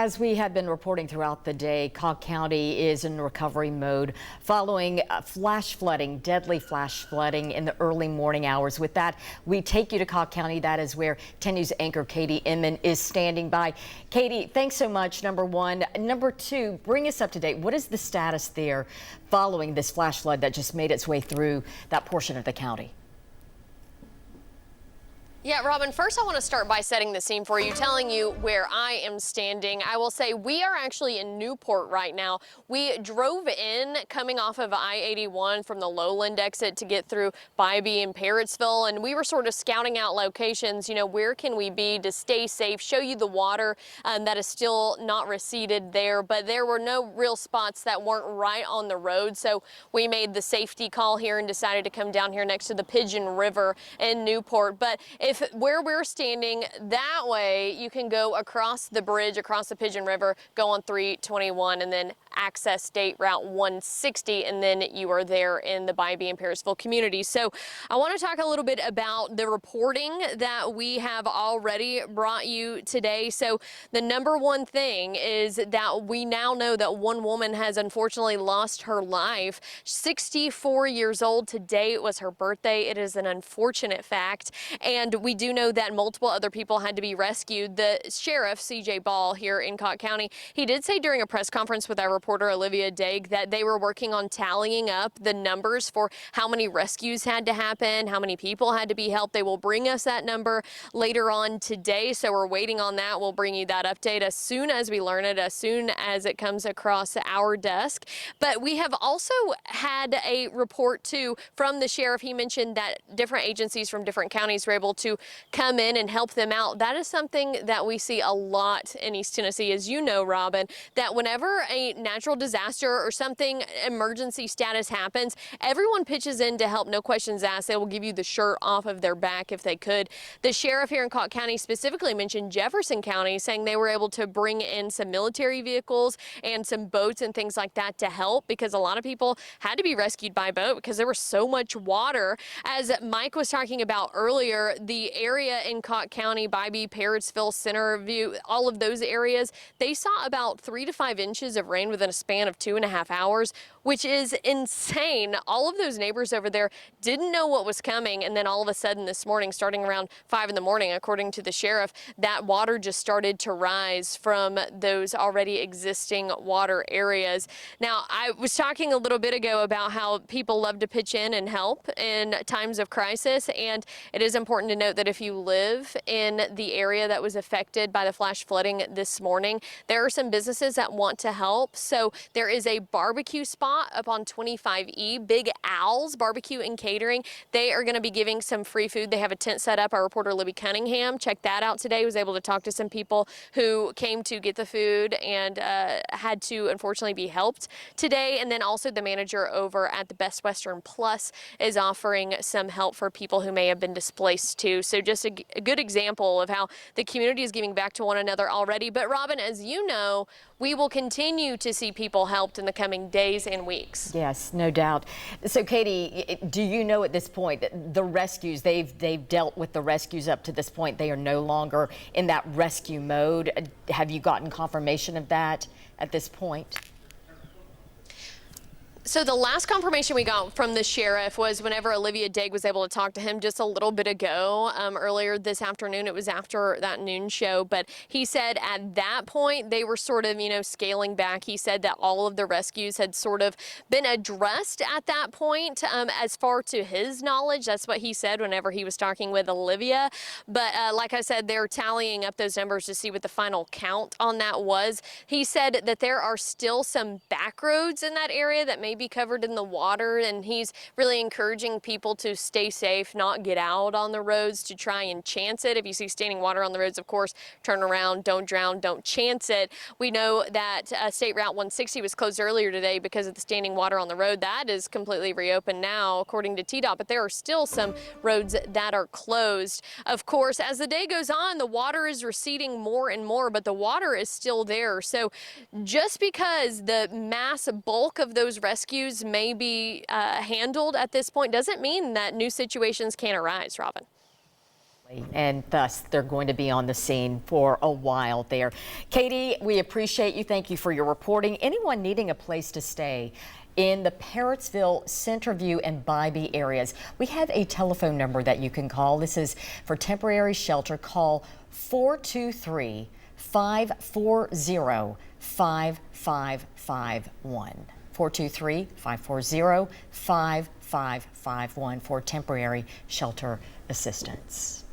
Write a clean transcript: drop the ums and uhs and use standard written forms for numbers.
As we have been reporting throughout the day, Cocke County is in recovery mode following flash flooding, deadly flash flooding in the early morning hours. With that, we take you to Cocke County. That is where 10 News anchor Katie Inman is standing by. Katie, thanks so much, number one. Number two, bring us up to date. What is the status there following this flash flood that just made its way through that portion of the county? Yeah, Robin, first I want to start by setting the scene for you, telling you where I am standing. I will say we are actually in Newport right now. We drove in coming off of I-81 from the Lowland exit to get through Bybee and Parrotsville, and we were sort of scouting out locations, you know, where can we be to stay safe, show you the water that is still not receded there, but there were no real spots that weren't right on the road, so we made the safety call here and decided to come down here next to the Pigeon River in Newport. But if where we're standing that way, you can go across the bridge, across the Pigeon River, go on 321, and then access State Route 160, and then you are there in the Bybee and Parrotsville community. So I want to talk a little bit about the reporting that we have already brought you today. So the number one thing is that we now know that one woman has unfortunately lost her life. 64 years old today was her birthday. It is an unfortunate fact, and we do know that multiple other people had to be rescued. The sheriff, C.J. Ball, here in Cocke County, he did say during a press conference with our reporter Olivia Daig that they were working on tallying up the numbers for how many rescues had to happen, how many people had to be helped. They will bring us that number later on today, so we're waiting on that. We'll bring you that update as soon as we learn it, as soon as it comes across our desk. But we have also had a report too from the sheriff. He mentioned that different agencies from different counties were able to come in and help them out. That is something that we see a lot in East Tennessee, as you know, Robin, that whenever a natural disaster or something emergency status happens, everyone pitches in to help, no questions asked. They will give you the shirt off of their back if they could. The sheriff here in Cocke County specifically mentioned Jefferson County, saying they were able to bring in some military vehicles and some boats and things like that to help, because a lot of people had to be rescued by boat because there was so much water. As Mike was talking about earlier, the area in Cocke County, Bybee, Parrotsville, Centerview, all of those areas, they saw about 3 to 5 inches of rain within a span of 2.5 hours, which is insane. All of those neighbors over there didn't know what was coming, and then all of a sudden this morning, starting around 5 in the morning, according to the sheriff, that water just started to rise from those already existing water areas. Now, I was talking a little bit ago about how people love to pitch in and help in times of crisis, and it is important to note that if you live in the area that was affected by the flash flooding this morning, there are some businesses that want to help. So there is a barbecue spot up on 25E, Big Al's Barbecue and Catering. They are going to be giving some free food. They have a tent set up. Our reporter Libby Cunningham checked that out today, was able to talk to some people who came to get the food and had to unfortunately be helped today. And then also the manager over at the Best Western Plus is offering some help for people who may have been displaced too. So just a good example of how the community is giving back to one another already. But Robin, as you know, we will continue to see people helped in the coming days and weeks. Yes, no doubt. So Katie, do you know at this point the rescues, they've dealt with the rescues up to this point? They are no longer in that rescue mode. Have you gotten confirmation of that at this point? So the last confirmation we got from the sheriff was whenever Olivia Daig was able to talk to him just a little bit ago, earlier this afternoon. It was after that noon show, but he said at that point they were sort of, you know, scaling back. He said that all of the rescues had sort of been addressed at that point, as far to his knowledge. That's what he said whenever he was talking with Olivia. But like I said, they're tallying up those numbers to see what the final count on that was. He said that there are still some back roads in that area that may be covered in the water, and he's really encouraging people to stay safe, not get out on the roads, to try and chance it. If you see standing water on the roads, of course, turn around, don't drown, don't chance it. We know that State Route 160 was closed earlier today because of the standing water on the road. That is completely reopened now, according to TDOT, but there are still some roads that are closed. Of course, as the day goes on, the water is receding more and more, but the water is still there. So just because the mass bulk of those rescues may be handled at this point doesn't mean that new situations can't arise, Robin. And thus, they're going to be on the scene for a while there. Katie, we appreciate you. Thank you for your reporting. Anyone needing a place to stay in the Parrottsville, Centerview, and Bybee areas, we have a telephone number that you can call. This is for temporary shelter. Call 423-540-5551. 423-540-5551 for temporary shelter assistance.